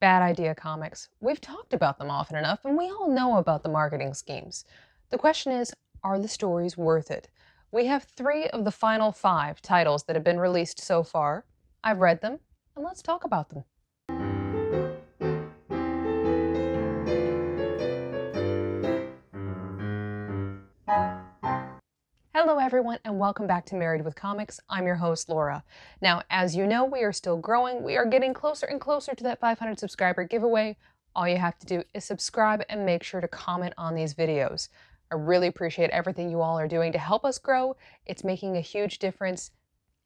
Bad idea comics. We've talked about them often enough, and we all know about the marketing schemes. The question is, are the stories worth it? We have 3 of the final 5 titles that have been released so far. I've read them, and let's talk about them. Hello everyone, and welcome back to Married with Comics. I'm your host, Laura. Now, as you know, we are still growing. We are getting closer and closer to that 500 subscriber giveaway. All you have to do is subscribe and make sure to comment on these videos. I really appreciate everything you all are doing to help us grow. It's making a huge difference,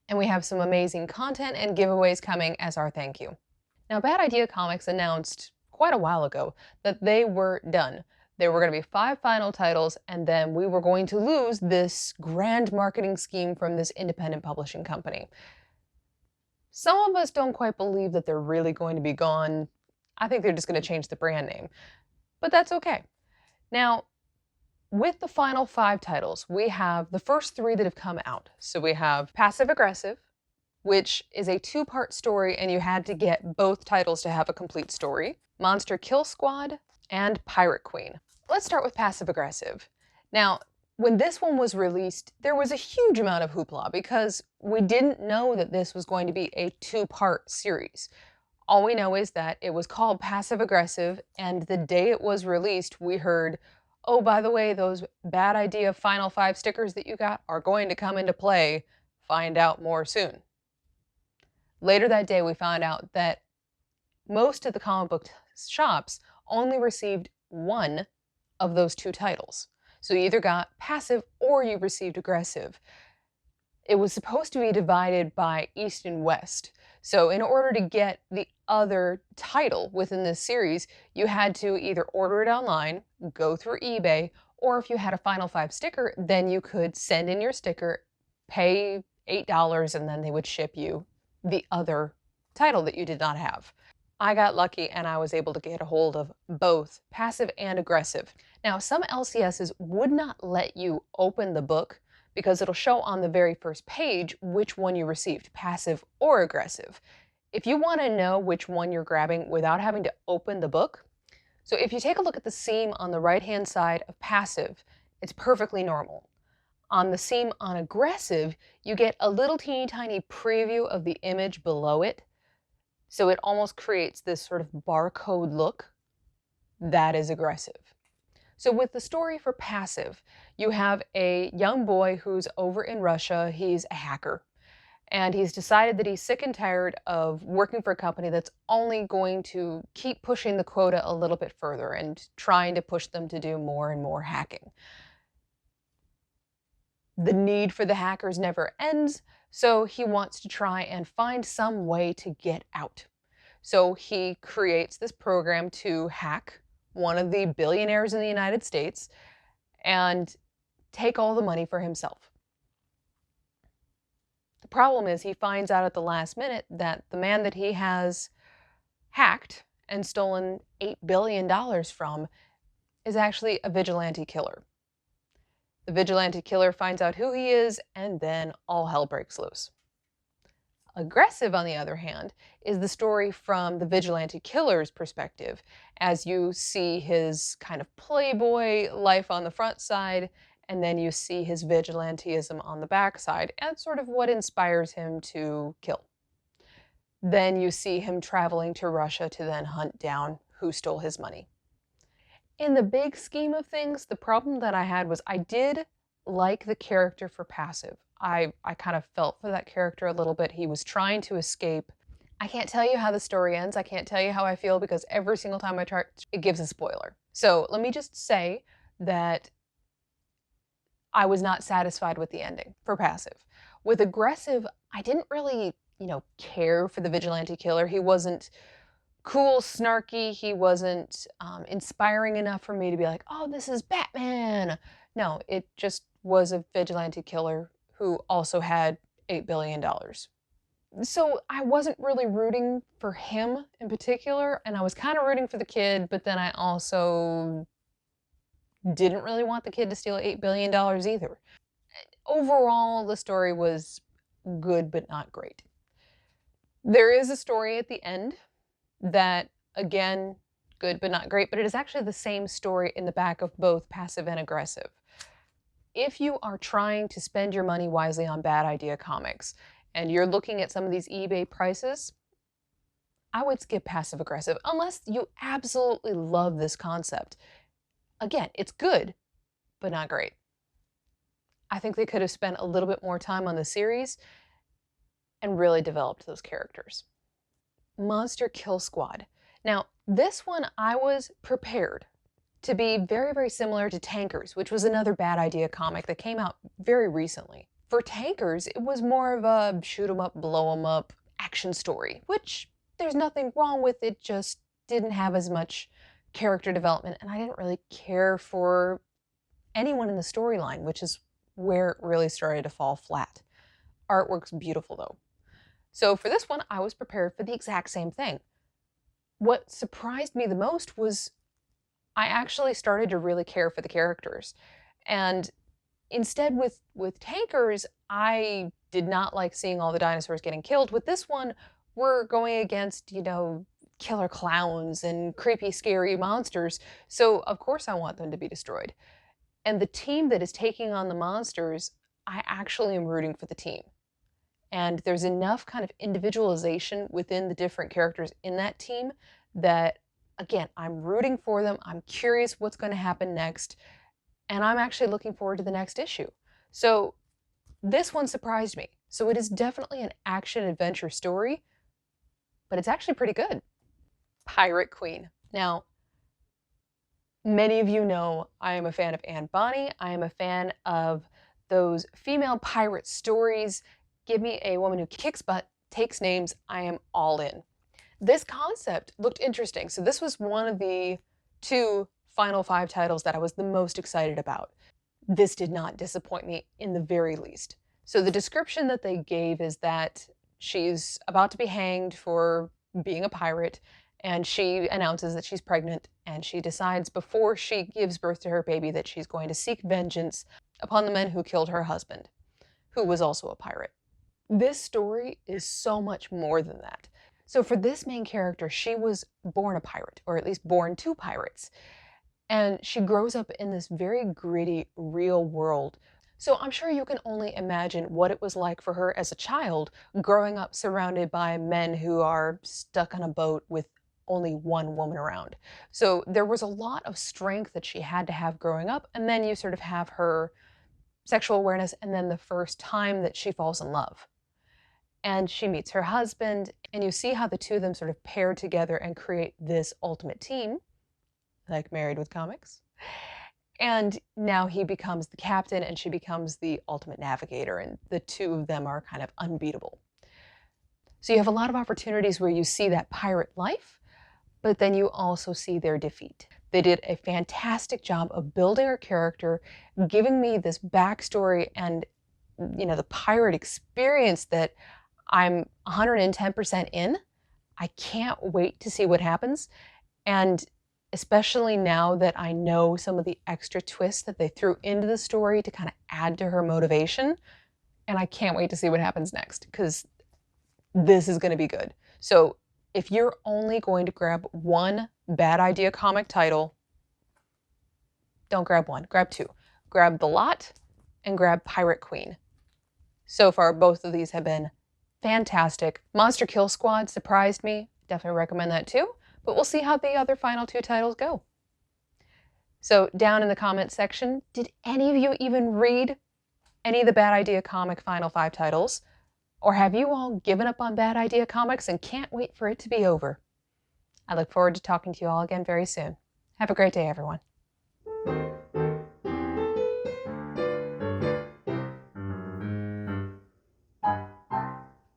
and we have some amazing content and giveaways coming as our thank you. Now, Bad Idea Comics announced quite a while ago that they were done. There were going to be 5 final titles, and then we were going to lose this grand marketing scheme from this independent publishing company. Some of us don't quite believe that they're really going to be gone. I think they're just going to change the brand name, but that's okay. Now, with the final 5 titles, we have the first 3 that have come out. So we have Passive Aggressive, which is a 2-part story, and you had to get both titles to have a complete story. Monster Kill Squad, and Pyrate Queen. Let's start with Passive Aggressive. Now, when this one was released, there was a huge amount of hoopla because we didn't know that this was going to be a 2-part series. All we know is that it was called Passive Aggressive, and the day it was released, we heard, oh, by the way, those Bad Idea Final 5 stickers that you got are going to come into play. Find out more soon. Later that day, we found out that most of the comic book shops only received 1 of those 2 titles. So you either got Passive or you received Aggressive. It was supposed to be divided by East and West. So in order to get the other title within this series, you had to either order it online, go through eBay, or if you had a Final 5 sticker, then you could send in your sticker, pay $8, and then they would ship you the other title that you did not have. I got lucky and I was able to get a hold of both Passive and Aggressive. Now, some LCSs would not let you open the book because it'll show on the very first page which one you received, Passive or Aggressive. If you want to know which one you're grabbing without having to open the book, so if you take a look at the seam on the right-hand side of Passive, it's perfectly normal. On the seam on Aggressive, you get a little teeny tiny preview of the image below it. So it almost creates this sort of barcode look. That is Aggressive. So with the story for Passive, you have a young boy who's over in Russia. He's a hacker. And he's decided that he's sick and tired of working for a company that's only going to keep pushing the quota a little bit further and trying to push them to do more and more hacking. The need for the hackers never ends, so he wants to try and find some way to get out. So he creates this program to hack one of the billionaires in the United States and take all the money for himself. The problem is he finds out at the last minute that the man that he has hacked and stolen $8 billion from is actually a vigilante killer. The vigilante killer finds out who he is, and then all hell breaks loose. Aggressive, on the other hand, is the story from the vigilante killer's perspective, as you see his kind of playboy life on the front side, and then you see his vigilanteism on the back side, and sort of what inspires him to kill. Then you see him traveling to Russia to then hunt down who stole his money. In the big scheme of things, the problem that I had was I did like the character for Passive. I kind of felt for that character a little bit. He was trying to escape. I can't tell you how the story ends. I can't tell you how I feel because every single time I try, it gives a spoiler. So let me just say that I was not satisfied with the ending for Passive. With Aggressive, I didn't really, care for the vigilante killer. He wasn't cool, snarky. He wasn't inspiring enough for me to be like, oh, this is Batman. No, it just was a vigilante killer who also had $8 billion. So I wasn't really rooting for him in particular, and I was kind of rooting for the kid, but then I also didn't really want the kid to steal $8 billion either. Overall, the story was good, but not great. There is a story at the end that again, good but not great, but it is actually the same story in the back of both Passive and Aggressive. If you are trying to spend your money wisely on bad idea comics and you're looking at some of these eBay prices, I would skip Passive Aggressive unless you absolutely love this concept. Again, it's good, but not great. I think they could have spent a little bit more time on the series and really developed those characters. Monster Kill Squad. Now, this one I was prepared to be very, very similar to Tankers, which was another bad idea comic that came out very recently. For Tankers, it was more of a shoot 'em up, blow 'em up action story, which there's nothing wrong with. It just didn't have as much character development, and I didn't really care for anyone in the storyline, which is where it really started to fall flat. Artwork's beautiful though. So for this one, I was prepared for the exact same thing. What surprised me the most was I actually started to really care for the characters. And instead with Tankers, I did not like seeing all the dinosaurs getting killed. With this one, we're going against, killer clowns and creepy, scary monsters. So of course I want them to be destroyed. And the team that is taking on the monsters, I actually am rooting for the team. And there's enough kind of individualization within the different characters in that team that, again, I'm rooting for them. I'm curious what's going to happen next. And I'm actually looking forward to the next issue. So this one surprised me. So it is definitely an action-adventure story, but it's actually pretty good. Pyrate Queen. Now, many of you know I am a fan of Anne Bonny. I am a fan of those female pirate stories. Give me a woman who kicks butt, takes names, I am all in. This concept looked interesting. So this was one of the 2 final 5 titles that I was the most excited about. This did not disappoint me in the very least. So the description that they gave is that she's about to be hanged for being a pirate, and she announces that she's pregnant, and she decides before she gives birth to her baby that she's going to seek vengeance upon the men who killed her husband, who was also a pirate. This story is so much more than that. So for this main character, she was born a pirate, or at least born to pirates. And she grows up in this very gritty, real world. So I'm sure you can only imagine what it was like for her as a child, growing up surrounded by men who are stuck on a boat with only one woman around. So there was a lot of strength that she had to have growing up, and then you sort of have her sexual awareness, and then the first time that she falls in love. And she meets her husband, and you see how the two of them sort of pair together and create this ultimate team, like Married with Comics. And now he becomes the captain, and she becomes the ultimate navigator, and the two of them are kind of unbeatable. So you have a lot of opportunities where you see that pirate life, but then you also see their defeat. They did a fantastic job of building her character, giving me this backstory and, the pirate experience that I'm 110% in. I can't wait to see what happens. And especially now that I know some of the extra twists that they threw into the story to kind of add to her motivation. And I can't wait to see what happens next, because this is going to be good. So if you're only going to grab one bad idea comic title, don't grab one, grab 2. Grab the lot and grab Pyrate Queen. So far, both of these have been fantastic. Monster Kill Squad surprised me. Definitely recommend that too. But we'll see how the other final 2 titles go. So down in the comments section, did any of you even read any of the Bad Idea Comic final 5 titles? Or have you all given up on Bad Idea Comics and can't wait for it to be over? I look forward to talking to you all again very soon. Have a great day, everyone.